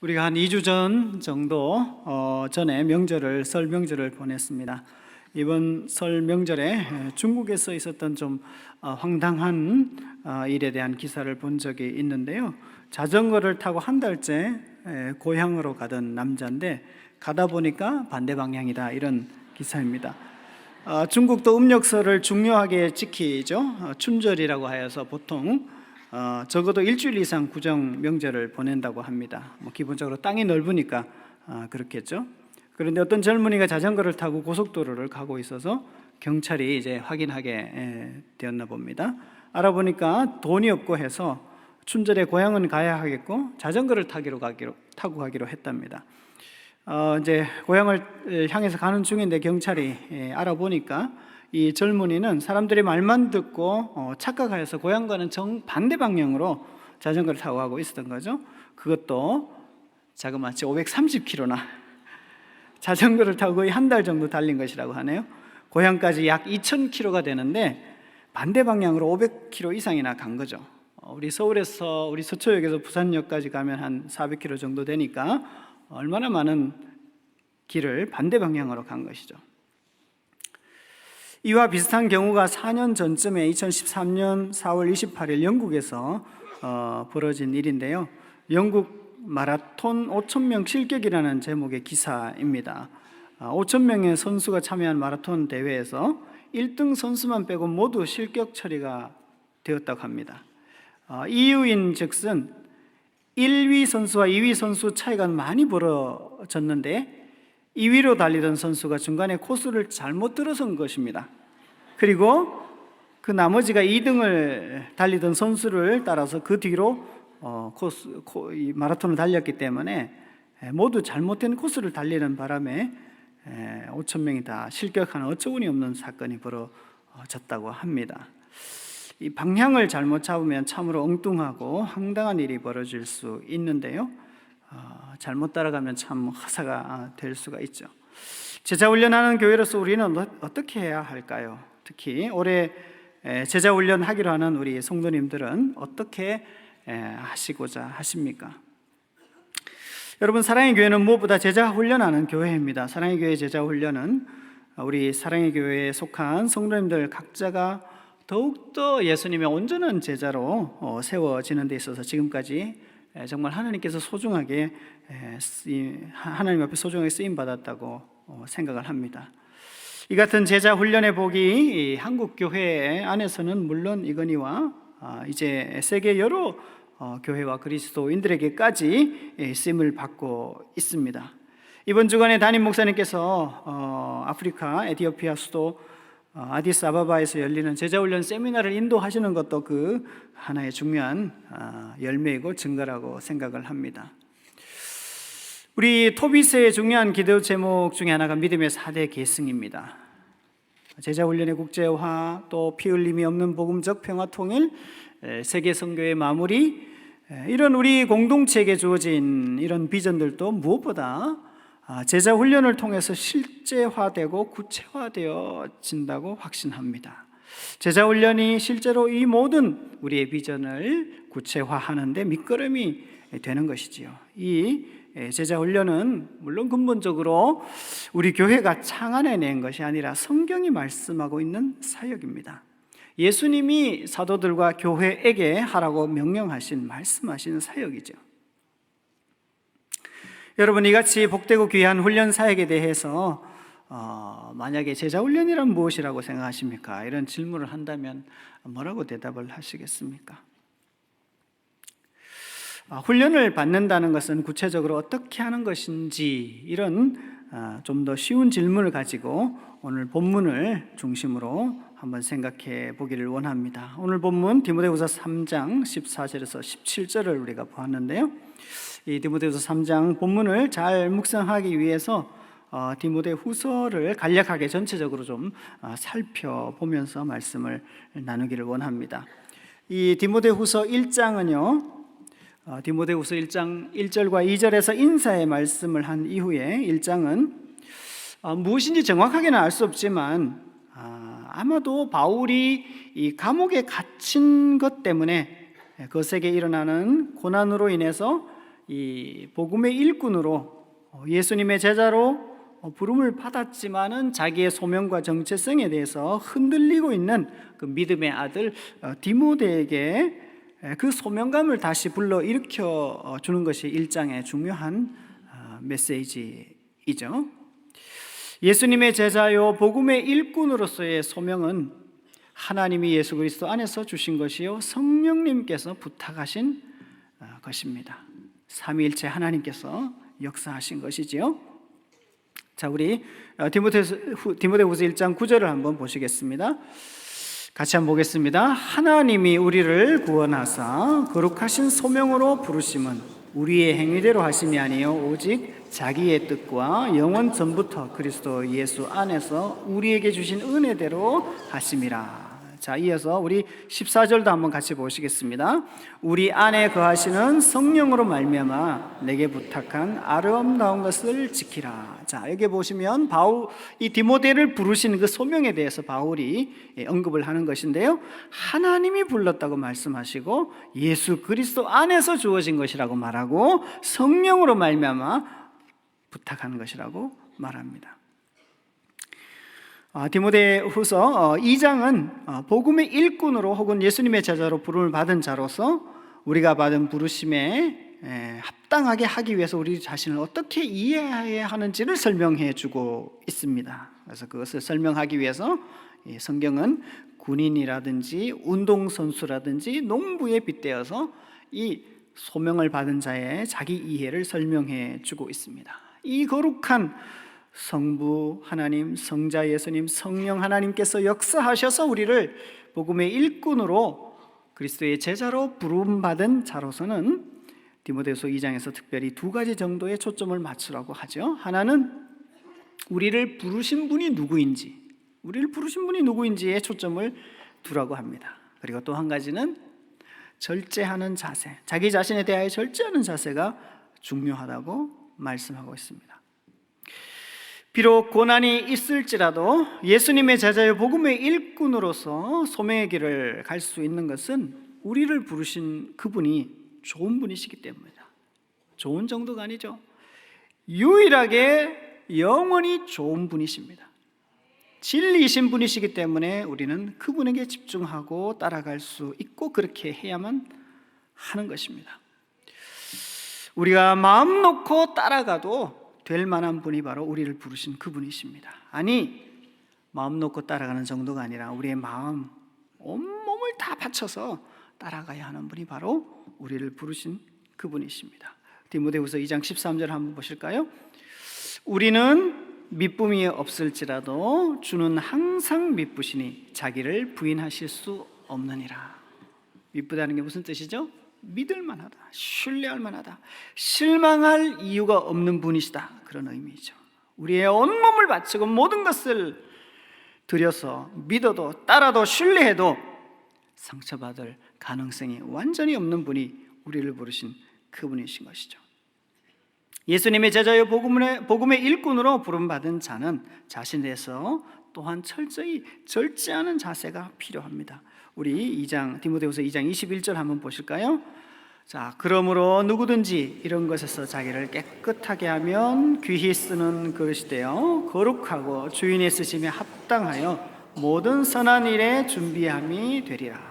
우리가 한 2주 전 정도 전에 설 명절을 보냈습니다. 이번 설 명절에 중국에서 있었던 좀 황당한 일에 대한 기사를 본 적이 있는데요. 자전거를 타고 한 달째 고향으로 가던 남자인데 가다 보니까 반대 방향이다, 이런 기사입니다. 중국도 음력설을 중요하게 지키죠. 춘절이라고 하여서 보통 적어도 일주일 이상 구정 명절을 보낸다고 합니다. 기본적으로 땅이 넓으니까 그렇겠죠. 그런데 어떤 젊은이가 자전거를 타고 고속도로를 가고 있어서 경찰이 이제 확인하게 되었나 봅니다. 알아보니까 돈이 없고 해서 춘절에 고향은 가야 하겠고 자전거를 타고 가기로 했답니다. 이제 고향을 향해서 가는 중인데 경찰이 알아보니까 이 젊은이는 사람들의 말만 듣고 착각하여서 고향과는 정반대 방향으로 자전거를 타고 가고 있었던 거죠. 그것도 자그마치 530km나 자전거를 타고 거의 한 달 정도 달린 것이라고 하네요. 고향까지 약 2000km가 되는데 반대 방향으로 500km 이상이나 간 거죠. 우리 서울에서 우리 서초역에서 부산역까지 가면 한 400km 정도 되니까 얼마나 많은 길을 반대 방향으로 간 것이죠. 이와 비슷한 경우가 4년 전쯤에 2013년 4월 28일 영국에서 벌어진 일인데요. 영국 마라톤 5,000명 실격이라는 제목의 기사입니다. 5,000명의 선수가 참여한 마라톤 대회에서 1등 선수만 빼고 모두 실격 처리가 되었다고 합니다. 이유인 즉슨 1위 선수와 2위 선수 차이가 많이 벌어졌는데 2위로 달리던 선수가 중간에 코스를 잘못 들어선 것입니다. 그리고 그 나머지가 2등을 달리던 선수를 따라서 그 뒤로 마라톤을 달렸기 때문에 모두 잘못된 코스를 달리는 바람에 5,000명이 다 실격하는 어처구니 없는 사건이 벌어졌다고 합니다. 이 방향을 잘못 잡으면 참으로 엉뚱하고 황당한 일이 벌어질 수 있는데요. 잘못 따라가면 참 화사가 될 수가 있죠. 제자훈련하는 교회로서 우리는 어떻게 해야 할까요? 특히 올해 제자훈련 하기로 하는 우리 성도님들은 어떻게 하시고자 하십니까? 여러분, 사랑의 교회는 무엇보다 제자훈련하는 교회입니다. 사랑의 교회 제자훈련은 우리 사랑의 교회에 속한 성도님들 각자가 더욱더 예수님의 온전한 제자로 세워지는 데 있어서 지금까지 정말 하나님께서 소중하게 하나님 앞에 소중하게 쓰임받았다고 생각을 합니다. 이 같은 제자 훈련의 복이 한국 교회 안에서는 물론 이거니와 이제 세계 여러 교회와 그리스도인들에게까지 쓰임을 받고 있습니다. 이번 주간에 담임 목사님께서 아프리카 에티오피아 수도 아디스아바바에서 열리는 제자훈련 세미나를 인도하시는 것도 그 하나의 중요한 열매이고 증거라고 생각을 합니다. 우리 토비스의 중요한 기도 제목 중에 하나가 믿음의 4대 계승입니다. 제자훈련의 국제화, 또 피 흘림이 없는 복음적 평화 통일, 세계 선교의 마무리, 이런 우리 공동체에게 주어진 이런 비전들도 무엇보다 제자 훈련을 통해서 실제화되고 구체화되어진다고 확신합니다. 제자 훈련이 실제로 이 모든 우리의 비전을 구체화하는 데 밑거름이 되는 것이지요. 이 제자 훈련은 물론 근본적으로 우리 교회가 창안해낸 것이 아니라 성경이 말씀하고 있는 사역입니다. 예수님이 사도들과 교회에게 하라고 명령하신, 말씀하신 사역이죠. 여러분, 이같이 복되고 귀한 훈련 사역에 대해서 만약에 제자훈련이란 무엇이라고 생각하십니까? 이런 질문을 한다면 뭐라고 대답을 하시겠습니까? 훈련을 받는다는 것은 구체적으로 어떻게 하는 것인지, 이런 좀 더 쉬운 질문을 가지고 오늘 본문을 중심으로 한번 생각해 보기를 원합니다. 오늘 본문 디모데후서 3장 14절에서 17절을 우리가 보았는데요. 이 디모데후서 3장 본문을 잘 묵상하기 위해서 디모데후서를 간략하게 전체적으로 좀 살펴보면서 말씀을 나누기를 원합니다. 이 디모데후서 1장은요, 디모데후서 1장 1절과 2절에서 인사의 말씀을 한 이후에 1장은 무엇인지 정확하게는 알 수 없지만 아마도 바울이 이 감옥에 갇힌 것 때문에 그것에게 일어나는 고난으로 인해서 이 복음의 일꾼으로 예수님의 제자로 부름을 받았지만은 자기의 소명과 정체성에 대해서 흔들리고 있는 그 믿음의 아들 디모데에게 그 소명감을 다시 불러 일으켜 주는 것이 1장의 중요한 메시지이죠. 예수님의 제자요 복음의 일꾼으로서의 소명은 하나님이 예수 그리스도 안에서 주신 것이요 성령님께서 부탁하신 것입니다. 삼위일체 하나님께서 역사하신 것이지요. 자, 우리 디모데후서 1장 9절을 한번 보시겠습니다. 같이 한번 보겠습니다. 하나님이 우리를 구원하사 거룩하신 소명으로 부르심은 우리의 행위대로 하심이 아니요 오직 자기의 뜻과 영원 전부터 그리스도 예수 안에서 우리에게 주신 은혜대로 하심이라. 자, 이어서 우리 14절도 한번 같이 보시겠습니다. 우리 안에 거하시는 성령으로 말미암아 내게 부탁한 아름다운 것을 지키라. 자, 여기 보시면 이 디모데를 부르신 그 소명에 대해서 바울이 언급을 하는 것인데요, 하나님이 불렀다고 말씀하시고 예수 그리스도 안에서 주어진 것이라고 말하고 성령으로 말미암아 부탁하는 것이라고 말합니다. 디모데후서 2장은 복음의 일꾼으로 혹은 예수님의 제자로 부름을 받은 자로서 우리가 받은 부르심에 합당하게 하기 위해서 우리 자신을 어떻게 이해해야 하는지를 설명해 주고 있습니다. 그래서 그것을 설명하기 위해서 성경은 군인이라든지 운동선수라든지 농부에 빗대어서 이 소명을 받은 자의 자기 이해를 설명해 주고 있습니다. 이 거룩한 성부 하나님, 성자 예수님, 성령 하나님께서 역사하셔서 우리를 복음의 일꾼으로 그리스도의 제자로 부름받은 자로서는 디모데후서 2장에서 특별히 두 가지 정도의 초점을 맞추라고 하죠. 하나는 우리를 부르신 분이 누구인지에 초점을 두라고 합니다. 그리고 또 한 가지는 절제하는 자세, 자기 자신에 대하여 절제하는 자세가 중요하다고 말씀하고 있습니다. 비록 고난이 있을지라도 예수님의 제자여 복음의 일꾼으로서 소명의 길을 갈 수 있는 것은 우리를 부르신 그분이 좋은 분이시기 때문이다. 좋은 정도가 아니죠. 유일하게 영원히 좋은 분이십니다. 진리이신 분이시기 때문에 우리는 그분에게 집중하고 따라갈 수 있고 그렇게 해야만 하는 것입니다. 우리가 마음 놓고 따라가도 될 만한 분이 바로 우리를 부르신 그분이십니다. 아니, 마음 놓고 따라가는 정도가 아니라 우리의 마음, 온몸을 다 바쳐서 따라가야 하는 분이 바로 우리를 부르신 그분이십니다. 디모데후서 2장 13절 한번 보실까요? 우리는 미쁨이 없을지라도 주는 항상 미쁘시니 자기를 부인하실 수 없느니라. 미쁘다는 게 무슨 뜻이죠? 믿을 만하다, 신뢰할 만하다, 실망할 이유가 없는 분이시다, 그런 의미죠. 우리의 온몸을 바치고 모든 것을 들여서 믿어도 따라도 신뢰해도 상처받을 가능성이 완전히 없는 분이 우리를 부르신 그분이신 것이죠. 예수님의 제자여 복음의 일꾼으로 부름받은 자는 자신에서 또한 철저히 절제하는 자세가 필요합니다. 우리 디모데후서 2장 21절 한번 보실까요? 자, 그러므로 누구든지 이런 것에서 자기를 깨끗하게 하면 귀히 쓰는 그릇이 되어 거룩하고 주인의 쓰심에 합당하여 모든 선한 일에 준비함이 되리라.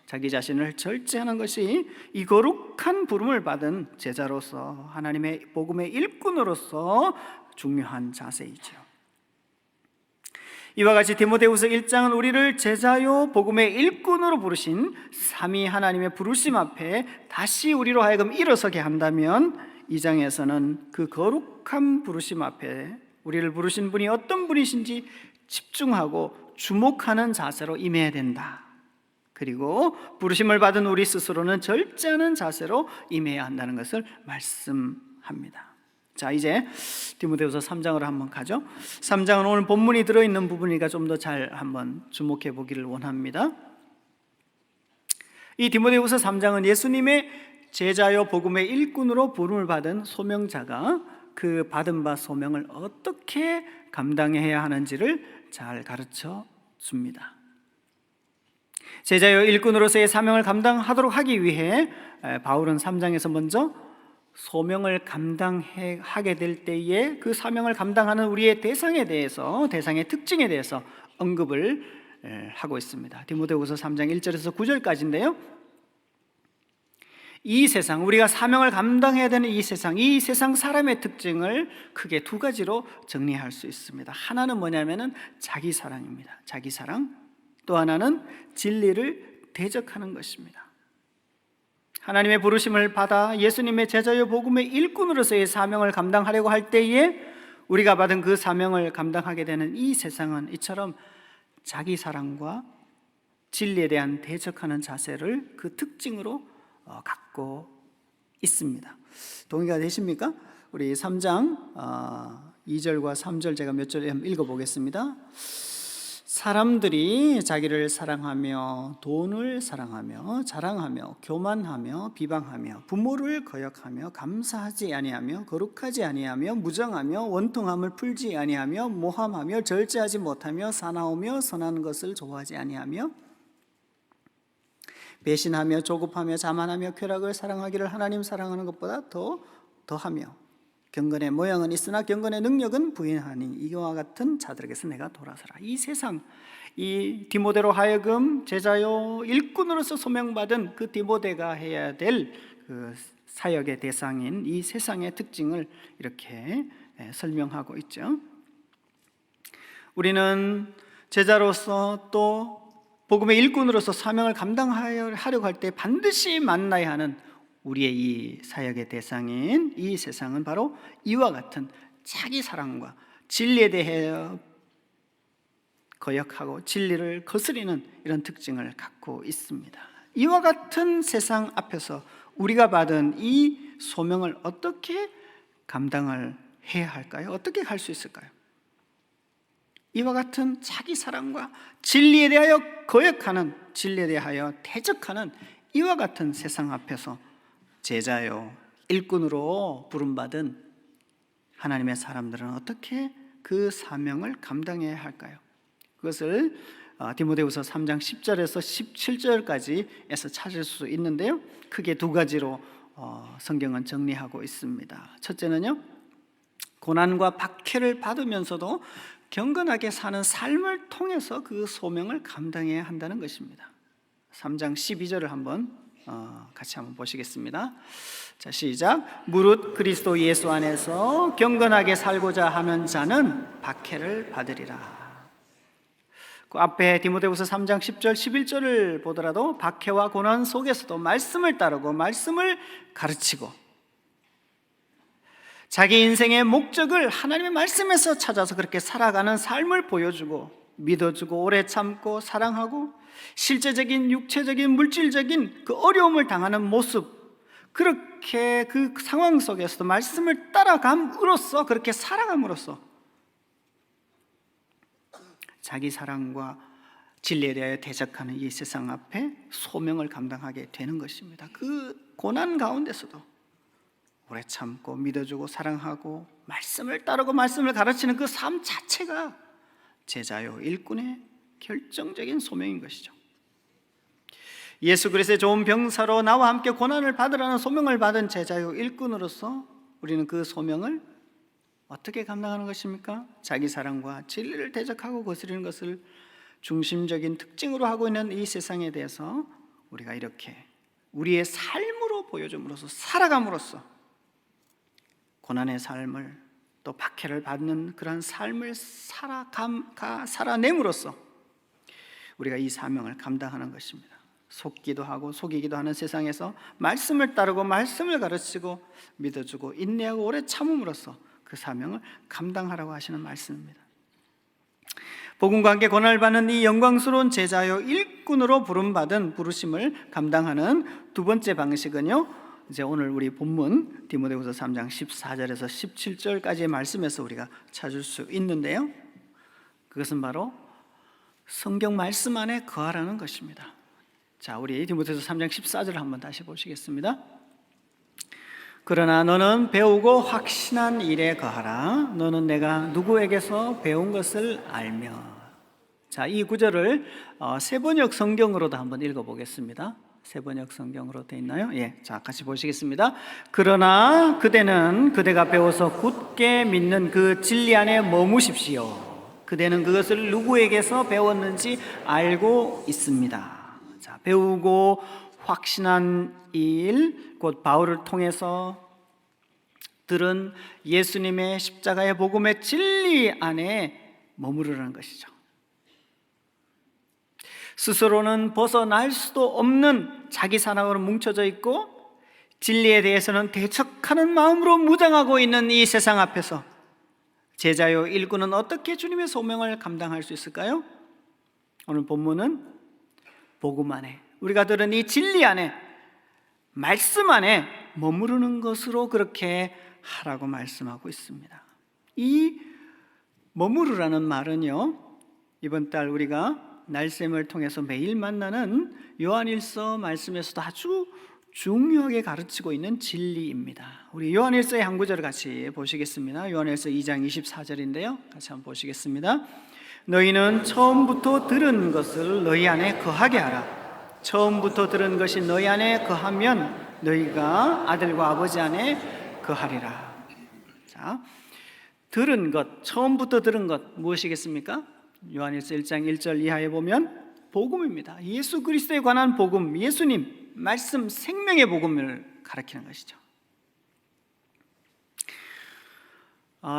자기 자신을 절제하는 것이 이 거룩한 부름을 받은 제자로서 하나님의 복음의 일꾼으로서 중요한 자세이죠. 이와 같이 디모데후서 1장은 우리를 제자요 복음의 일꾼으로 부르신 삼위 하나님의 부르심 앞에 다시 우리로 하여금 일어서게 한다면 2장에서는 그 거룩한 부르심 앞에 우리를 부르신 분이 어떤 분이신지 집중하고 주목하는 자세로 임해야 된다. 그리고 부르심을 받은 우리 스스로는 절제하는 자세로 임해야 한다는 것을 말씀합니다. 자, 이제 디모데후서 3장으로 한번 가죠. 3장은 오늘 본문이 들어있는 부분이니까 좀 더 잘 한번 주목해 보기를 원합니다. 이 디모데후서 3장은 예수님의 제자요 복음의 일꾼으로 부름을 받은 소명자가 그 받은 바 소명을 어떻게 감당해야 하는지를 잘 가르쳐 줍니다. 제자요 일꾼으로서의 사명을 감당하도록 하기 위해 바울은 3장에서 먼저 소명을 감당하게 될 때에 그 사명을 감당하는 우리의 대상에 대해서, 대상의 특징에 대해서 언급을 하고 있습니다. 디모데후서 3장 1절에서 9절까지인데요. 이 세상, 우리가 사명을 감당해야 되는 이 세상 사람의 특징을 크게 두 가지로 정리할 수 있습니다. 하나는 뭐냐면은 자기 사랑입니다. 자기 사랑. 또 하나는 진리를 대적하는 것입니다. 하나님의 부르심을 받아 예수님의 제자요 복음의 일꾼으로서의 사명을 감당하려고 할 때에 우리가 받은 그 사명을 감당하게 되는 이 세상은 이처럼 자기 사랑과 진리에 대한 대적하는 자세를 그 특징으로 갖고 있습니다. 동의가 되십니까? 우리 3장 2절과 3절 제가 몇 절 읽어보겠습니다. 사람들이 자기를 사랑하며 돈을 사랑하며 자랑하며 교만하며 비방하며 부모를 거역하며 감사하지 아니하며 거룩하지 아니하며 무정하며 원통함을 풀지 아니하며 모함하며 절제하지 못하며 사나우며 선한 것을 좋아하지 아니하며 배신하며 조급하며 자만하며 쾌락을 사랑하기를 하나님 사랑하는 것보다 더하며 경건의 모양은 있으나 경건의 능력은 부인하니 이와 같은 자들에게서 내가 돌아서라. 이 세상, 이 디모데로 하여금 제자요 일꾼으로서 소명받은 그 디모데가 해야 될 그 사역의 대상인 이 세상의 특징을 이렇게 설명하고 있죠. 우리는 제자로서 또 복음의 일꾼으로서 사명을 감당하려고 할 때 반드시 만나야 하는 우리의 이 사역의 대상인 이 세상은 바로 이와 같은 자기 사랑과 진리에 대해 거역하고 진리를 거스리는 이런 특징을 갖고 있습니다. 이와 같은 세상 앞에서 우리가 받은 이 소명을 어떻게 감당을 해야 할까요? 어떻게 할 수 있을까요? 이와 같은 자기 사랑과 진리에 대하여 거역하는, 진리에 대하여 대적하는 이와 같은 세상 앞에서 제자요 일꾼으로 부름받은 하나님의 사람들은 어떻게 그 사명을 감당해야 할까요? 그것을 디모데후서 3장 10절에서 17절까지에서 찾을 수 있는데요, 크게 두 가지로 성경은 정리하고 있습니다. 첫째는요, 고난과 박해를 받으면서도 경건하게 사는 삶을 통해서 그 소명을 감당해야 한다는 것입니다. 3장 12절을 한번 같이 한번 보시겠습니다. 자, 시작. 무릇 그리스도 예수 안에서 경건하게 살고자 하는 자는 박해를 받으리라. 그 앞에 디모데후서 3장 10절 11절을 보더라도 박해와 고난 속에서도 말씀을 따르고 말씀을 가르치고 자기 인생의 목적을 하나님의 말씀에서 찾아서 그렇게 살아가는 삶을 보여주고 믿어주고 오래 참고 사랑하고 실제적인 육체적인 물질적인 그 어려움을 당하는 모습, 그렇게 그 상황 속에서도 말씀을 따라감으로써, 그렇게 살아감으로써 자기 사랑과 진리에 대하여 대적하는 이 세상 앞에 소명을 감당하게 되는 것입니다. 그 고난 가운데서도 오래 참고 믿어주고 사랑하고 말씀을 따르고 말씀을 가르치는 그 삶 자체가 제자요 일꾼의 결정적인 소명인 것이죠. 예수 그리스도의 좋은 병사로 나와 함께 고난을 받으라는 소명을 받은 제자요 일꾼으로서 우리는 그 소명을 어떻게 감당하는 것입니까? 자기 사랑과 진리를 대적하고 거스리는 것을 중심적인 특징으로 하고 있는 이 세상에 대해서 우리가 이렇게 우리의 삶으로 보여줌으로써, 살아감으로써 고난의 삶을 또 박해를 받는 그런 삶을 살아냄으로써 우리가 이 사명을 감당하는 것입니다. 속기도 하고 속이기도 하는 세상에서 말씀을 따르고 말씀을 가르치고 믿어주고 인내하고 오래 참음으로써 그 사명을 감당하라고 하시는 말씀입니다. 복음과 함께 고난을 받는 이 영광스러운 제자요 일꾼으로 부름받은 부르심을 감당하는 두 번째 방식은요, 이제 오늘 우리 본문 디모데후서 3장 14절에서 17절까지의 말씀에서 우리가 찾을 수 있는데요, 그것은 바로 성경 말씀 안에 거하라는 것입니다. 자, 우리 디모데후서 3장 14절을 한번 다시 보시겠습니다. 그러나 너는 배우고 확신한 일에 거하라. 너는 내가 누구에게서 배운 것을 알며. 자, 이 구절을 세 번역 성경으로도 한번 읽어보겠습니다. 세번역 성경으로 되어 있나요? 예, 자 같이 보시겠습니다. 그러나 그대는 그대가 배워서 굳게 믿는 그 진리 안에 머무십시오. 그대는 그것을 누구에게서 배웠는지 알고 있습니다. 자, 배우고 확신한 일, 곧 바울을 통해서 들은 예수님의 십자가의 복음의 진리 안에 머무르라는 것이죠. 스스로는 벗어날 수도 없는 자기 사랑으로 뭉쳐져 있고 진리에 대해서는 대적하는 마음으로 무장하고 있는 이 세상 앞에서 제자요 일꾼은 어떻게 주님의 소명을 감당할 수 있을까요? 오늘 본문은 복음 안에, 우리가 들은 이 진리 안에, 말씀 안에 머무르는 것으로 그렇게 하라고 말씀하고 있습니다. 이 머무르라는 말은요, 이번 달 우리가 날샘을 통해서 매일 만나는 요한일서 말씀에서도 아주 중요하게 가르치고 있는 진리입니다. 우리 요한일서의 한 구절을 같이 보시겠습니다. 요한일서 2장 24절인데요 같이 한번 보시겠습니다. 너희는 처음부터 들은 것을 너희 안에 거하게 하라. 처음부터 들은 것이 너희 안에 거하면 너희가 아들과 아버지 안에 거하리라. 자, 들은 것, 처음부터 들은 것 무엇이겠습니까? 요한일서 1장 1절 이하에 보면 복음입니다. 예수 그리스도에 관한 복음, 예수님 말씀, 생명의 복음을 가르치는 것이죠.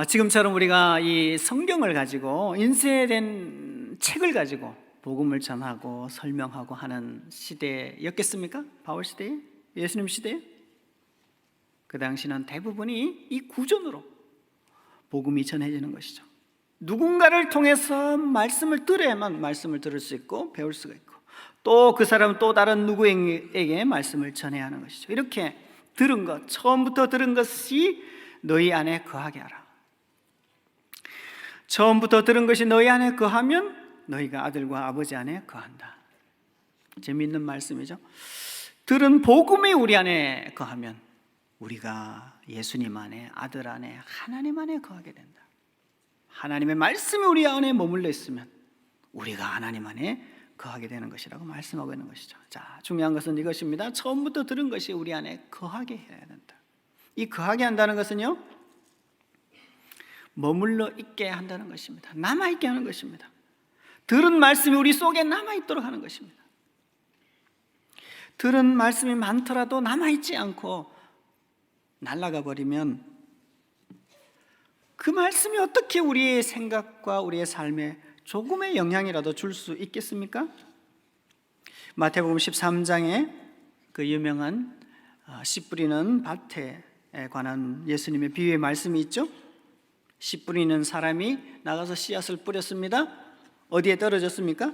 지금처럼 우리가 이 성경을 가지고 인쇄된 책을 가지고 복음을 전하고 설명하고 하는 시대였겠습니까? 바울 시대에? 예수님 시대에? 그 당시는 대부분이 이 구전으로 복음이 전해지는 것이죠. 누군가를 통해서 말씀을 들어야만 말씀을 들을 수 있고 배울 수가 있고, 또 그 사람은 또 다른 누구에게 말씀을 전해야 하는 것이죠. 이렇게 들은 것, 처음부터 들은 것이 너희 안에 거하게 하라. 처음부터 들은 것이 너희 안에 거하면 너희가 아들과 아버지 안에 거한다. 재미있는 말씀이죠. 들은 복음이 우리 안에 거하면 우리가 예수님 안에, 아들 안에, 하나님 안에 거하게 된다. 하나님의 말씀이 우리 안에 머물러 있으면 우리가 하나님 안에 거하게 되는 것이라고 말씀하고 있는 것이죠. 자, 중요한 것은 이것입니다. 처음부터 들은 것이 우리 안에 거하게 해야 된다. 이 거하게 한다는 것은요, 머물러 있게 한다는 것입니다. 남아있게 하는 것입니다. 들은 말씀이 우리 속에 남아있도록 하는 것입니다. 들은 말씀이 많더라도 남아있지 않고 날아가 버리면 그 말씀이 어떻게 우리의 생각과 우리의 삶에 조금의 영향이라도 줄 수 있겠습니까? 마태복음 13장에 그 유명한 씨 뿌리는 밭에 관한 예수님의 비유의 말씀이 있죠. 씨 뿌리는 사람이 나가서 씨앗을 뿌렸습니다. 어디에 떨어졌습니까?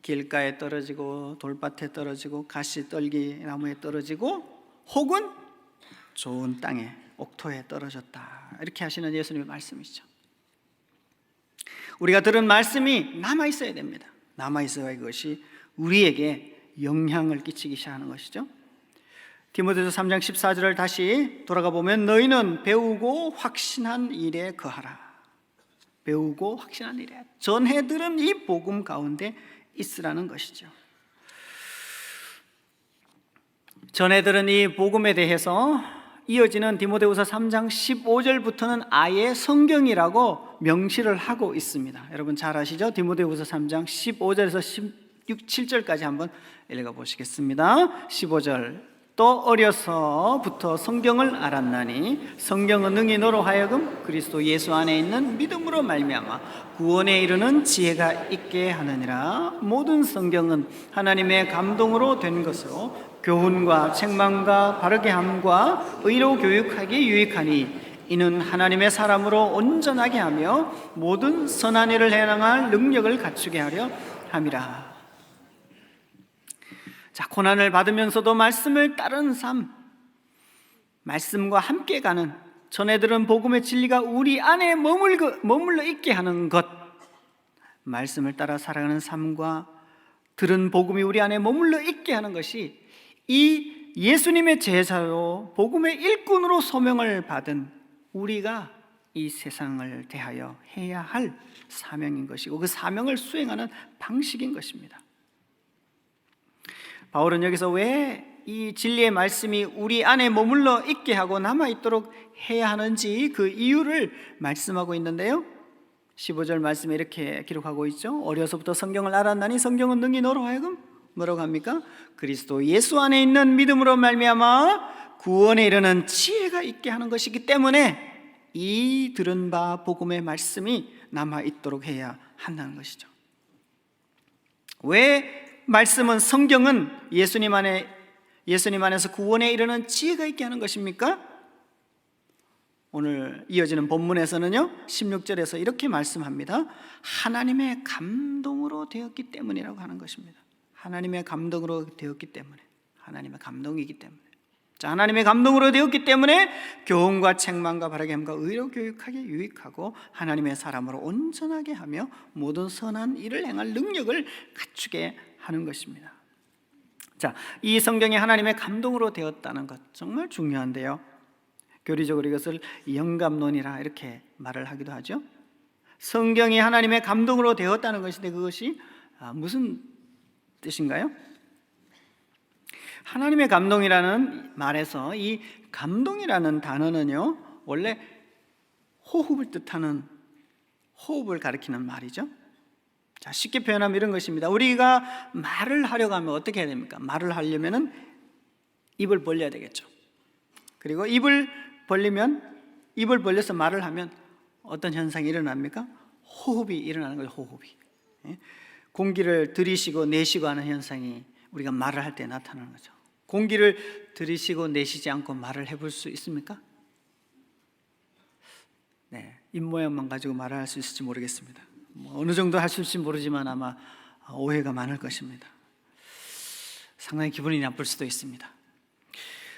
길가에 떨어지고 돌밭에 떨어지고 가시떨기 나무에 떨어지고 혹은 좋은 땅에 옥토에 떨어졌다. 이렇게 하시는 예수님의 말씀이죠. 우리가 들은 말씀이 남아있어야 됩니다. 남아있어야 이것이 우리에게 영향을 끼치기 시작하는 것이죠. 디모데후서 3장 14절을 다시 돌아가 보면 너희는 배우고 확신한 일에 거하라. 배우고 확신한 일에, 전해 들은 이 복음 가운데 있으라는 것이죠. 전해 들은 이 복음에 대해서 이어지는 디모데후서 3장 15절부터는 아예 성경이라고 명시를 하고 있습니다. 여러분 잘 아시죠? 디모데후서 3장 15절에서 7절까지 한번 읽어보시겠습니다. 15절, 또 어려서부터 성경을 알았나니 성경은 능히 너로 하여금 그리스도 예수 안에 있는 믿음으로 말미암아 구원에 이르는 지혜가 있게 하느니라. 모든 성경은 하나님의 감동으로 된 것으로 교훈과 책망과 바르게 함과 의로 교육하기 유익하니 이는 하나님의 사람으로 온전하게 하며 모든 선한 일을 해나갈 능력을 갖추게 하려 함이라. 자, 고난을 받으면서도 말씀을 따르는 삶, 말씀과 함께 가는, 전해 들은 복음의 진리가 우리 안에 머물러 있게 하는 것, 말씀을 따라 살아가는 삶과 들은 복음이 우리 안에 머물러 있게 하는 것이 이 예수님의 제자로 복음의 일꾼으로 소명을 받은 우리가 이 세상을 대하여 해야 할 사명인 것이고 그 사명을 수행하는 방식인 것입니다. 바울은 여기서 왜 이 진리의 말씀이 우리 안에 머물러 있게 하고 남아있도록 해야 하는지 그 이유를 말씀하고 있는데요, 15절 말씀에 이렇게 기록하고 있죠. 어려서부터 성경을 알았나니 성경은 능히 너로 하여금 뭐라고 합니까? 그리스도 예수 안에 있는 믿음으로 말미암아 구원에 이르는 지혜가 있게 하는 것이기 때문에 이 들은 바 복음의 말씀이 남아있도록 해야 한다는 것이죠. 왜 말씀은, 성경은 예수님 안에서 구원에 이르는 지혜가 있게 하는 것입니까? 오늘 이어지는 본문에서는요 16절에서 이렇게 말씀합니다. 하나님의 감동으로 되었기 때문이라고 하는 것입니다. 하나님의 감동으로 되었기 때문에, 하나님의 감동이기 때문에. 자, 하나님의 감동으로 되었기 때문에 교훈과 책망과 바르게 함과 의로 교육하게 유익하고 하나님의 사람으로 온전하게 하며 모든 선한 일을 행할 능력을 갖추게 하는 것입니다. 자, 이 성경이 하나님의 감동으로 되었다는 것 정말 중요한데요, 교리적으로 이것을 영감론이라 이렇게 말을 하기도 하죠. 성경이 하나님의 감동으로 되었다는 것인데 그것이 무슨 뜻인가요? 하나님의 감동이라는 말에서 이 감동이라는 단어는요 원래 호흡을 뜻하는, 호흡을 가리키는 말이죠. 자, 쉽게 표현하면 이런 것입니다. 우리가 말을 하려고 하면 어떻게 해야 됩니까? 말을 하려면은 입을 벌려야 되겠죠. 그리고 입을 벌려서 말을 하면 어떤 현상이 일어납니까? 호흡이 일어나는 거예요. 호흡이. 공기를 들이쉬고 내쉬고 하는 현상이 우리가 말을 할 때 나타나는 거죠. 공기를 들이쉬고 내쉬지 않고 말을 해볼 수 있습니까? 네, 입모양만 가지고 말을 할 수 있을지 모르겠습니다. 어느 정도 할 수 있을지 모르지만 아마 오해가 많을 것입니다. 상당히 기분이 나쁠 수도 있습니다.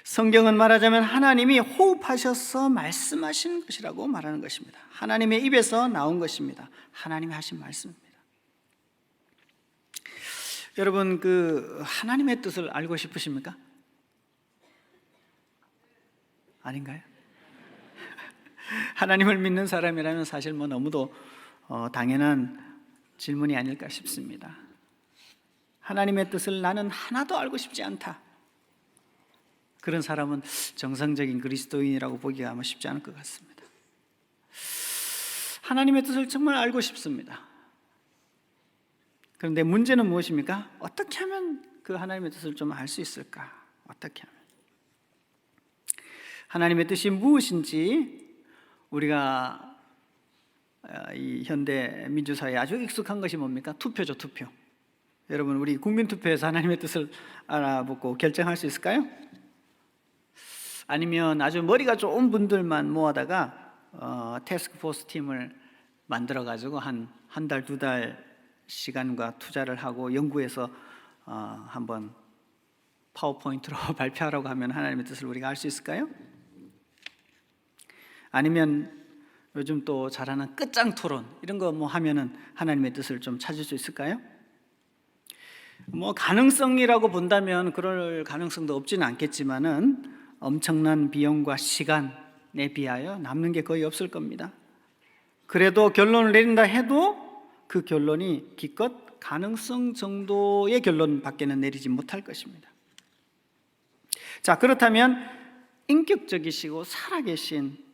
성경은 말하자면 하나님이 호흡하셔서 말씀하신 것이라고 말하는 것입니다. 하나님의 입에서 나온 것입니다. 하나님이 하신 말씀입니다. 여러분, 그 하나님의 뜻을 알고 싶으십니까? 아닌가요? 하나님을 믿는 사람이라면 사실 너무도 당연한 질문이 아닐까 싶습니다. 하나님의 뜻을 나는 하나도 알고 싶지 않다, 그런 사람은 정상적인 그리스도인이라고 보기가 아마 쉽지 않을 것 같습니다. 하나님의 뜻을 정말 알고 싶습니다. 그런데 문제는 무엇입니까? 어떻게 하면 그 하나님의 뜻을 좀 알 수 있을까? 어떻게 하면? 하나님의 뜻이 무엇인지 우리가 이 현대 민주사회에 아주 익숙한 것이 뭡니까? 투표죠, 투표. 여러분, 우리 국민투표에서 하나님의 뜻을 알아보고 결정할 수 있을까요? 아니면 아주 머리가 좋은 분들만 모아다가 태스크포스 팀을 만들어가지고 한 달, 2달 시간과 투자를 하고 연구해서 한번 파워포인트로 발표하라고 하면 하나님의 뜻을 우리가 알 수 있을까요? 아니면 요즘 또 잘하는 끝장 토론 이런 거 하면은 하나님의 뜻을 좀 찾을 수 있을까요? 가능성이라고 본다면 그럴 가능성도 없지는 않겠지만은 엄청난 비용과 시간에 비하여 남는 게 거의 없을 겁니다. 그래도 결론을 내린다 해도 그 결론이 기껏 가능성 정도의 결론밖에는 내리지 못할 것입니다. 자, 그렇다면 인격적이시고 살아계신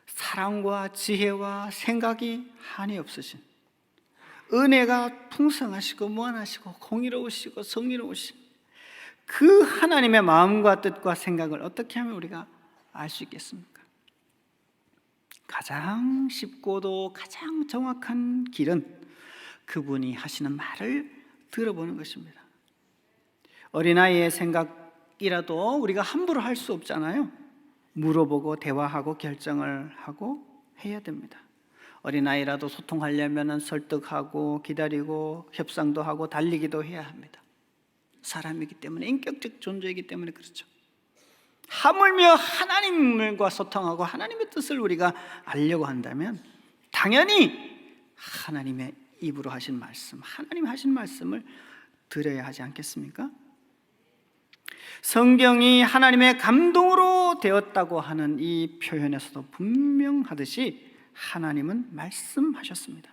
사랑과 지혜와 생각이 한이 없으신, 은혜가 풍성하시고 무한하시고 공의로우시고 성의로우신 그 하나님의 마음과 뜻과 생각을 어떻게 하면 우리가 알 수 있겠습니까? 가장 쉽고도 가장 정확한 길은 그분이 하시는 말을 들어보는 것입니다. 어린아이의 생각이라도 우리가 함부로 할 수 없잖아요. 물어보고 대화하고 결정을 하고 해야 됩니다. 어린아이라도 소통하려면 설득하고 기다리고 협상도 하고 달리기도 해야 합니다. 사람이기 때문에, 인격적 존재이기 때문에 그렇죠. 하물며 하나님과 소통하고 하나님의 뜻을 우리가 알려고 한다면 당연히 하나님의 입으로 하신 말씀, 하나님 하신 말씀을 들어야 하지 않겠습니까? 성경이 하나님의 감동으로 되었다고 하는 이 표현에서도 분명하듯이 하나님은 말씀하셨습니다.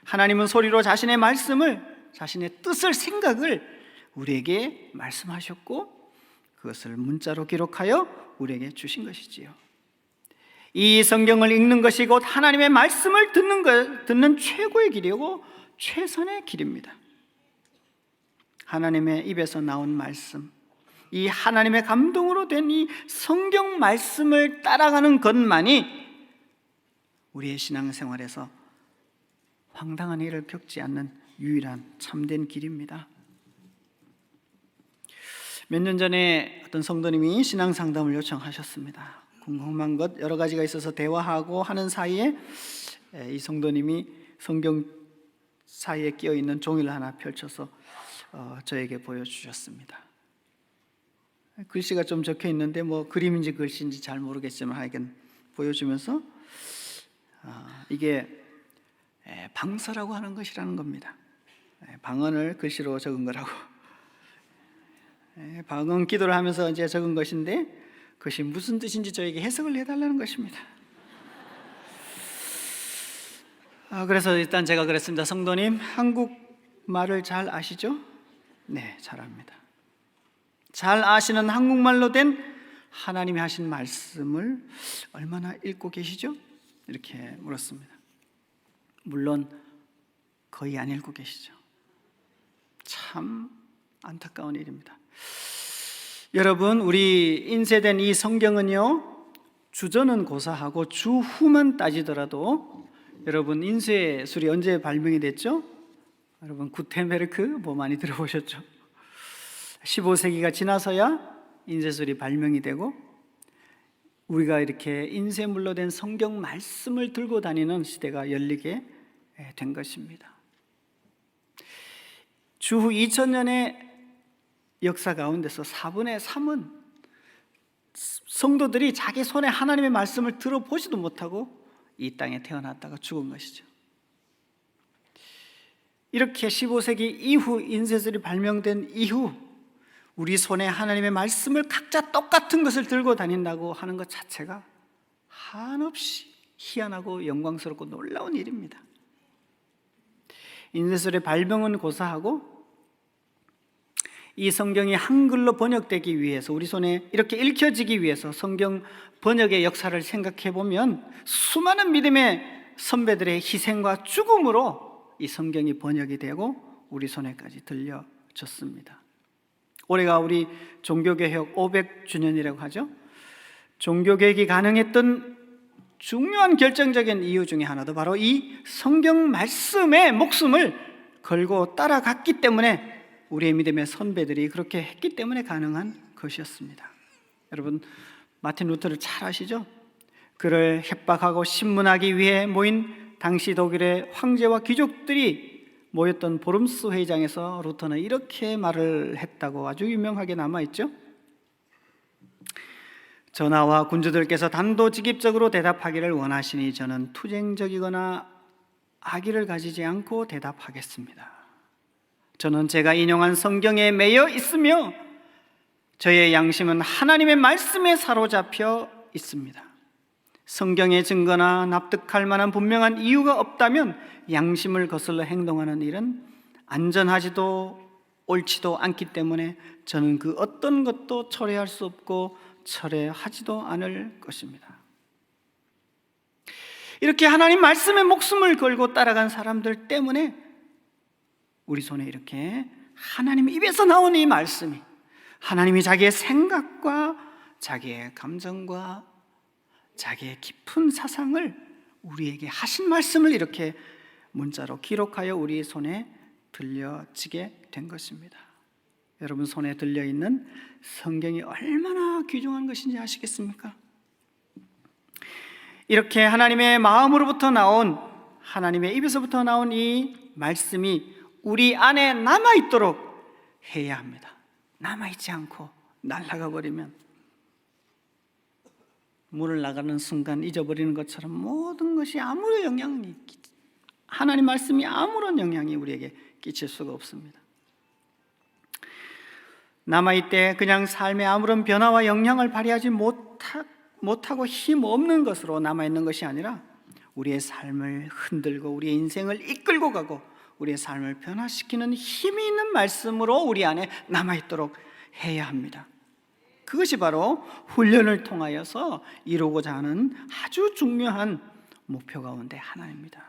하나님은 소리로 자신의 말씀을, 자신의 뜻을, 생각을 우리에게 말씀하셨고 그것을 문자로 기록하여 우리에게 주신 것이지요. 이 성경을 읽는 것이 곧 하나님의 말씀을 듣는 최고의 길이고 최선의 길입니다. 하나님의 입에서 나온 말씀, 이 하나님의 감동으로 된 이 성경 말씀을 따라가는 것만이 우리의 신앙생활에서 황당한 일을 겪지 않는 유일한 참된 길입니다. 몇 년 전에 어떤 성도님이 신앙 상담을 요청하셨습니다. 궁금한 것 여러 가지가 있어서 대화하고 하는 사이에 이 성도님이 성경 사이에 끼어 있는 종이를 하나 펼쳐서 저에게 보여주셨습니다. 글씨가 좀 적혀 있는데 뭐 그림인지 글씨인지 잘 모르겠지만 하여간 보여주면서 이게 방서라고 하는 것이라는 겁니다. 방언을 글씨로 적은 거라고. 방언 기도를 하면서 이제 적은 것인데 그것이 무슨 뜻인지 저에게 해석을 해달라는 것입니다. 그래서 일단 제가 그랬습니다. 성도님, 한국말을 잘 아시죠? 네, 잘 압니다. 잘 아시는 한국말로 된 하나님이 하신 말씀을 얼마나 읽고 계시죠? 이렇게 물었습니다. 물론 거의 안 읽고 계시죠. 참 안타까운 일입니다. 여러분, 우리 인쇄된 이 성경은요, 주전은 고사하고 주후만 따지더라도 여러분 인쇄술이 언제 발명이 됐죠? 여러분 구텐베르크 뭐 많이 들어보셨죠? 15세기가 지나서야 인쇄술이 발명이 되고 우리가 이렇게 인쇄물로 된 성경 말씀을 들고 다니는 시대가 열리게 된 것입니다. 주후 2000년의 역사 가운데서 4분의 3은 성도들이 자기 손에 하나님의 말씀을 들어보지도 못하고 이 땅에 태어났다가 죽은 것이죠. 이렇게 15세기 이후 인쇄술이 발명된 이후 우리 손에 하나님의 말씀을 각자 똑같은 것을 들고 다닌다고 하는 것 자체가 한없이 희한하고 영광스럽고 놀라운 일입니다. 인쇄술의 발명은 고사하고 이 성경이 한글로 번역되기 위해서 우리 손에 이렇게 읽혀지기 위해서 성경 번역의 역사를 생각해 보면 수많은 믿음의 선배들의 희생과 죽음으로 이 성경이 번역이 되고 우리 손에까지 들려졌습니다. 올해가 우리 종교개혁 500주년이라고 하죠. 종교개혁이 가능했던 중요한 결정적인 이유 중에 하나도 바로 이 성경 말씀에 목숨을 걸고 따라갔기 때문에 우리의 믿음의 선배들이 그렇게 했기 때문에 가능한 것이었습니다. 여러분 마틴 루터를 잘 아시죠? 그를 협박하고 신문하기 위해 모인 당시 독일의 황제와 귀족들이 모였던 보름스 회의장에서 루터는 이렇게 말을 했다고 아주 유명하게 남아있죠. 전하와 군주들께서 단도직입적으로 대답하기를 원하시니 저는 투쟁적이거나 악의를 가지지 않고 대답하겠습니다. 저는 제가 인용한 성경에 매여 있으며 저의 양심은 하나님의 말씀에 사로잡혀 있습니다. 성경의 증거나 납득할 만한 분명한 이유가 없다면 양심을 거슬러 행동하는 일은 안전하지도 옳지도 않기 때문에 저는 그 어떤 것도 철회할 수 없고 철회하지도 않을 것입니다. 이렇게 하나님 말씀에 목숨을 걸고 따라간 사람들 때문에 우리 손에 이렇게 하나님 입에서 나온 이 말씀이 하나님이 자기의 생각과 자기의 감정과 자기의 깊은 사상을 우리에게 하신 말씀을 이렇게 문자로 기록하여 우리 손에 들려지게 된 것입니다. 여러분 손에 들려있는 성경이 얼마나 귀중한 것인지 아시겠습니까? 이렇게 하나님의 마음으로부터 나온 하나님의 입에서부터 나온 이 말씀이 우리 안에 남아있도록 해야 합니다. 남아있지 않고 날아가 버리면 문을 나가는 순간 잊어버리는 것처럼 모든 것이 아무런 영향이 하나님 말씀이 아무런 영향이 우리에게 끼칠 수가 없습니다. 남아있되 그냥 삶에 아무런 변화와 영향을 발휘하지 못하고 힘없는 것으로 남아있는 것이 아니라 우리의 삶을 흔들고 우리의 인생을 이끌고 가고 우리의 삶을 변화시키는 힘이 있는 말씀으로 우리 안에 남아있도록 해야 합니다. 그것이 바로 훈련을 통하여서 이루고자 하는 아주 중요한 목표 가운데 하나입니다.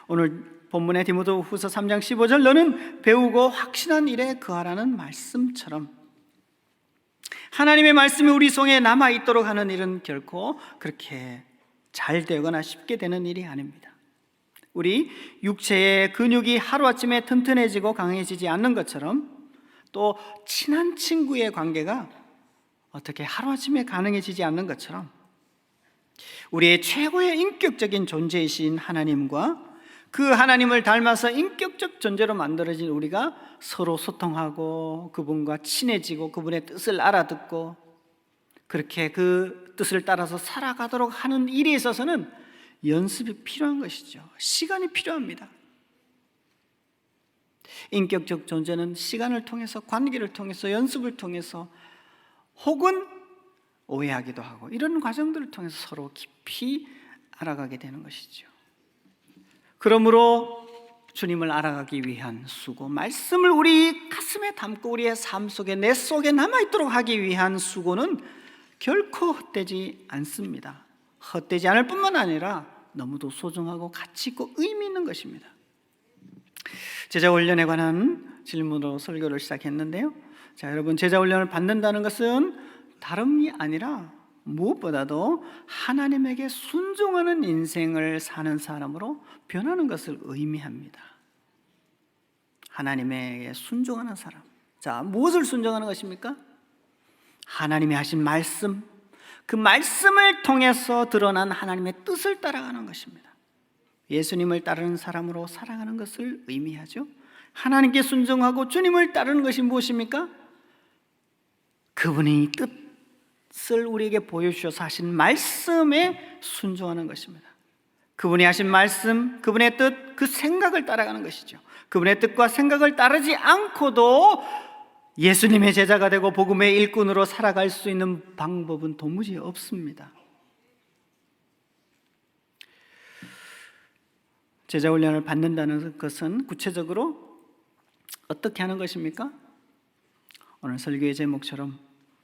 오늘 본문의 디모데후서 3장 15절 너는 배우고 확신한 일에 거하라는 말씀처럼 하나님의 말씀이 우리 속에 남아있도록 하는 일은 결코 그렇게 잘 되거나 쉽게 되는 일이 아닙니다. 우리 육체의 근육이 하루아침에 튼튼해지고 강해지지 않는 것처럼 또 친한 친구의 관계가 어떻게 하루아침에 가능해지지 않는 것처럼 우리의 최고의 인격적인 존재이신 하나님과 그 하나님을 닮아서 인격적 존재로 만들어진 우리가 서로 소통하고 그분과 친해지고 그분의 뜻을 알아듣고 그렇게 그 뜻을 따라서 살아가도록 하는 일에 있어서는 연습이 필요한 것이죠. 시간이 필요합니다. 인격적 존재는 시간을 통해서, 관계를 통해서, 연습을 통해서 혹은 오해하기도 하고 이런 과정들을 통해서 서로 깊이 알아가게 되는 것이죠. 그러므로 주님을 알아가기 위한 수고, 말씀을 우리 가슴에 담고 우리의 삶 속에 내 속에 남아있도록 하기 위한 수고는 결코 헛되지 않습니다. 헛되지 않을 뿐만 아니라 너무도 소중하고 가치 있고 의미 있는 것입니다. 제자훈련에 관한 질문으로 설교를 시작했는데요. 자, 여러분, 제자훈련을 받는다는 것은 다름이 아니라 무엇보다도 하나님에게 순종하는 인생을 사는 사람으로 변하는 것을 의미합니다. 하나님에게 순종하는 사람. 자, 무엇을 순종하는 것입니까? 하나님이 하신 말씀, 그 말씀을 통해서 드러난 하나님의 뜻을 따라가는 것입니다. 예수님을 따르는 사람으로 살아가는 것을 의미하죠. 하나님께 순종하고 주님을 따르는 것이 무엇입니까? 그분의 뜻을 우리에게 보여주셔서 하신 말씀에 순종하는 것입니다. 그분이 하신 말씀, 그분의 뜻, 그 생각을 따라가는 것이죠. 그분의 뜻과 생각을 따르지 않고도 예수님의 제자가 되고 복음의 일꾼으로 살아갈 수 있는 방법은 도무지 없습니다. 제자훈련을 받는다는 것은 구체적으로 어떻게 하는 것입니까? 오늘 설교의 제목처럼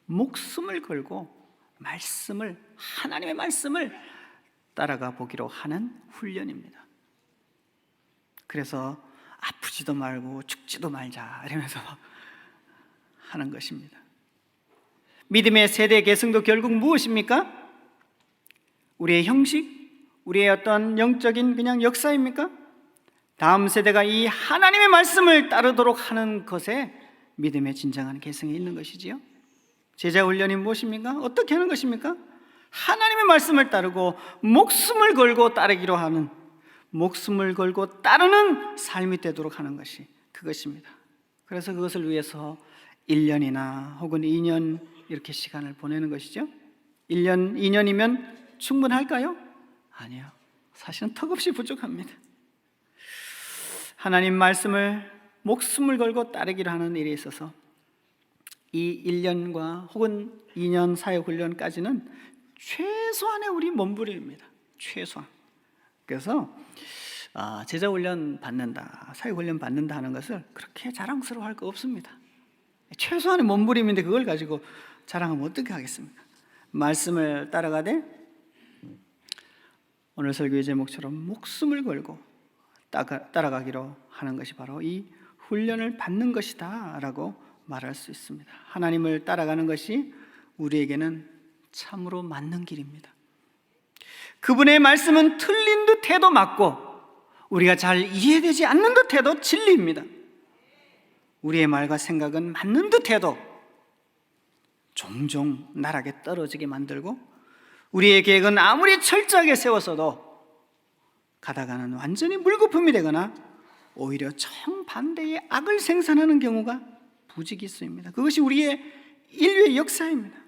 목숨을 걸고 말씀을, 하나님의 말씀을 따라가 보기로 하는 훈련입니다. 그래서 아프지도 말고 죽지도 말자 이러면서 하는 것입니다. 믿음의 세대 계승도 결국 무엇입니까? 우리의 형식, 우리의 어떤 영적인 그냥 역사입니까? 다음 세대가 이 하나님의 말씀을 따르도록 하는 것에 믿음의 진정한 계승이 있는 것이지요. 제자훈련이 무엇입니까? 어떻게 하는 것입니까? 하나님의 말씀을 따르고 목숨을 걸고 따르기로 하는, 목숨을 걸고 따르는 삶이 되도록 하는 것이 그것입니다. 그래서 그것을 위해서 1년이나 혹은 2년 이렇게 시간을 보내는 것이죠. 1년, 2년이면 충분할까요? 아니요. 사실은 턱없이 부족합니다. 하나님 말씀을 목숨을 걸고 따르기로 하는 일에 있어서 이 1년과 혹은 2년 사역훈련까지는 최소한의 우리 몸부림입니다. 최소한. 그래서 제자훈련 받는다, 사역훈련 받는다 하는 것을 그렇게 자랑스러워할 거 없습니다. 최소한의 몸부림인데 그걸 가지고 자랑하면 어떻게 하겠습니까? 말씀을 따라가되 오늘 설교의 제목처럼 목숨을 걸고 따라가기로 하는 것이 바로 이 훈련을 받는 것이다 라고 말할 수 있습니다. 하나님을 따라가는 것이 우리에게는 참으로 맞는 길입니다. 그분의 말씀은 틀린 듯 해도 맞고 우리가 잘 이해되지 않는 듯 해도 진리입니다. 우리의 말과 생각은 맞는 듯 해도 종종 나락에 떨어지게 만들고 우리의 계획은 아무리 철저하게 세웠어도 가다가는 완전히 물거품이 되거나 오히려 정반대의 악을 생산하는 경우가 부지기수입니다. 그것이 우리의 인류의 역사입니다.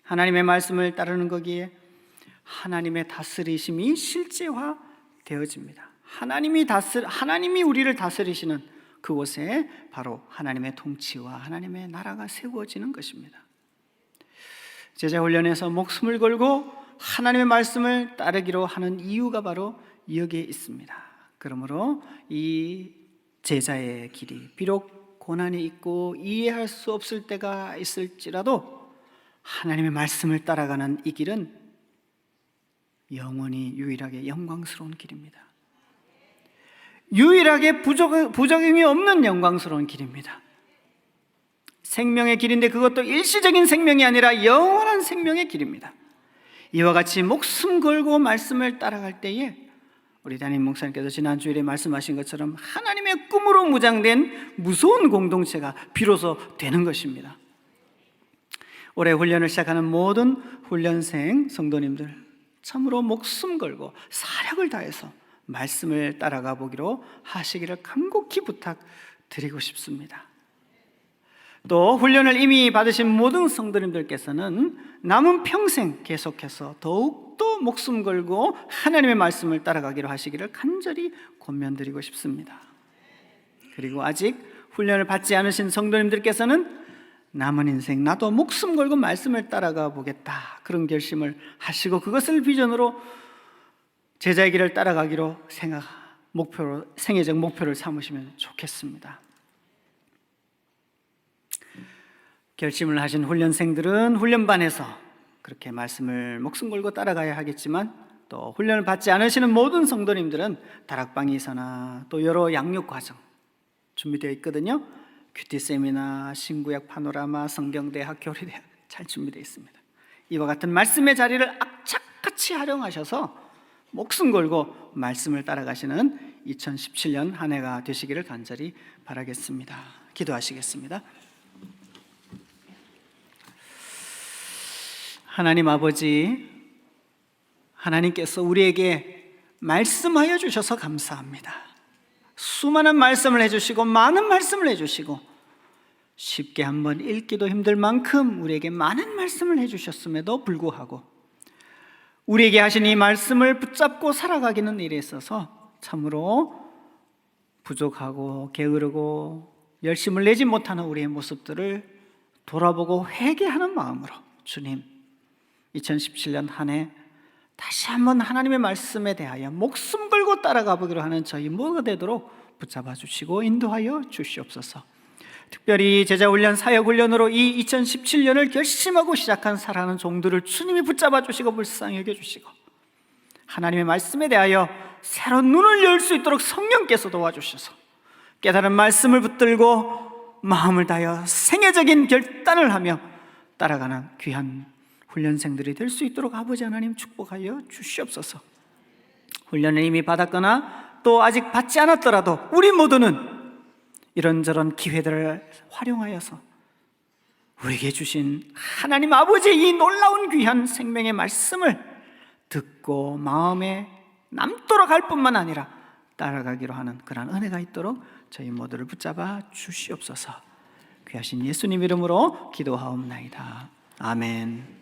하나님의 말씀을 따르는 거기에 하나님의 다스리심이 실제화되어집니다. 하나님이 우리를 다스리시는 그곳에 바로 하나님의 통치와 하나님의 나라가 세워지는 것입니다. 제자훈련에서 목숨을 걸고 하나님의 말씀을 따르기로 하는 이유가 바로 여기에 있습니다. 그러므로 이 제자의 길이 비록 고난이 있고 이해할 수 없을 때가 있을지라도 하나님의 말씀을 따라가는 이 길은 영원히 유일하게 영광스러운 길입니다. 유일하게 부작용이 없는 영광스러운 길입니다. 생명의 길인데 그것도 일시적인 생명이 아니라 영원한 생명의 길입니다. 이와 같이 목숨 걸고 말씀을 따라갈 때에 우리 담임 목사님께서 지난 주일에 말씀하신 것처럼 하나님의 꿈으로 무장된 무서운 공동체가 비로소 되는 것입니다. 올해 훈련을 시작하는 모든 훈련생 성도님들 참으로 목숨 걸고 사력을 다해서 말씀을 따라가 보기로 하시기를 간곡히 부탁드리고 싶습니다. 또 훈련을 이미 받으신 모든 성도님들께서는 남은 평생 계속해서 더욱더 목숨 걸고 하나님의 말씀을 따라가기로 하시기를 간절히 권면드리고 싶습니다. 그리고 아직 훈련을 받지 않으신 성도님들께서는 남은 인생 나도 목숨 걸고 말씀을 따라가 보겠다, 그런 결심을 하시고 그것을 비전으로 제자의 길을 따라가기로 생애적 목표를 삼으시면 좋겠습니다. 결심을 하신 훈련생들은 훈련반에서 그렇게 말씀을 목숨 걸고 따라가야 하겠지만, 또 훈련을 받지 않으시는 모든 성도님들은 다락방에서나 또 여러 양육 과정 준비되어 있거든요. 큐티 세미나, 신구약 파노라마, 성경대학, 교리대학 잘 준비되어 있습니다. 이와 같은 말씀의 자리를 악착같이 활용하셔서 목숨 걸고 말씀을 따라가시는 2017년 한 해가 되시기를 간절히 바라겠습니다. 기도하시겠습니다. 하나님 아버지, 하나님께서 우리에게 말씀하여 주셔서 감사합니다. 수많은 말씀을 해주시고 많은 말씀을 해주시고 쉽게 한번 읽기도 힘들 만큼 우리에게 많은 말씀을 해주셨음에도 불구하고 우리에게 하신 이 말씀을 붙잡고 살아가기는 일에 있어서 참으로 부족하고 게으르고 열심을 내지 못하는 우리의 모습들을 돌아보고 회개하는 마음으로 주님, 2017년 한 해 다시 한번 하나님의 말씀에 대하여 목숨 걸고 따라가 보기로 하는 저희 모두가 되도록 붙잡아 주시고 인도하여 주시옵소서. 특별히 제자훈련, 사역훈련으로 이 2017년을 결심하고 시작한 사랑하는 종들을 주님이 붙잡아 주시고 불쌍히 여겨주시고 하나님의 말씀에 대하여 새로운 눈을 열 수 있도록 성령께서 도와주셔서 깨달은 말씀을 붙들고 마음을 다하여 생애적인 결단을 하며 따라가는 귀한 훈련생들이 될 수 있도록 아버지 하나님 축복하여 주시옵소서. 훈련을 이미 받았거나 또 아직 받지 않았더라도 우리 모두는 이런저런 기회들을 활용하여서 우리에게 주신 하나님 아버지의 이 놀라운 귀한 생명의 말씀을 듣고 마음에 남도록 할 뿐만 아니라 따라가기로 하는 그런 은혜가 있도록 저희 모두를 붙잡아 주시옵소서. 귀하신 예수님 이름으로 기도하옵나이다. 아멘.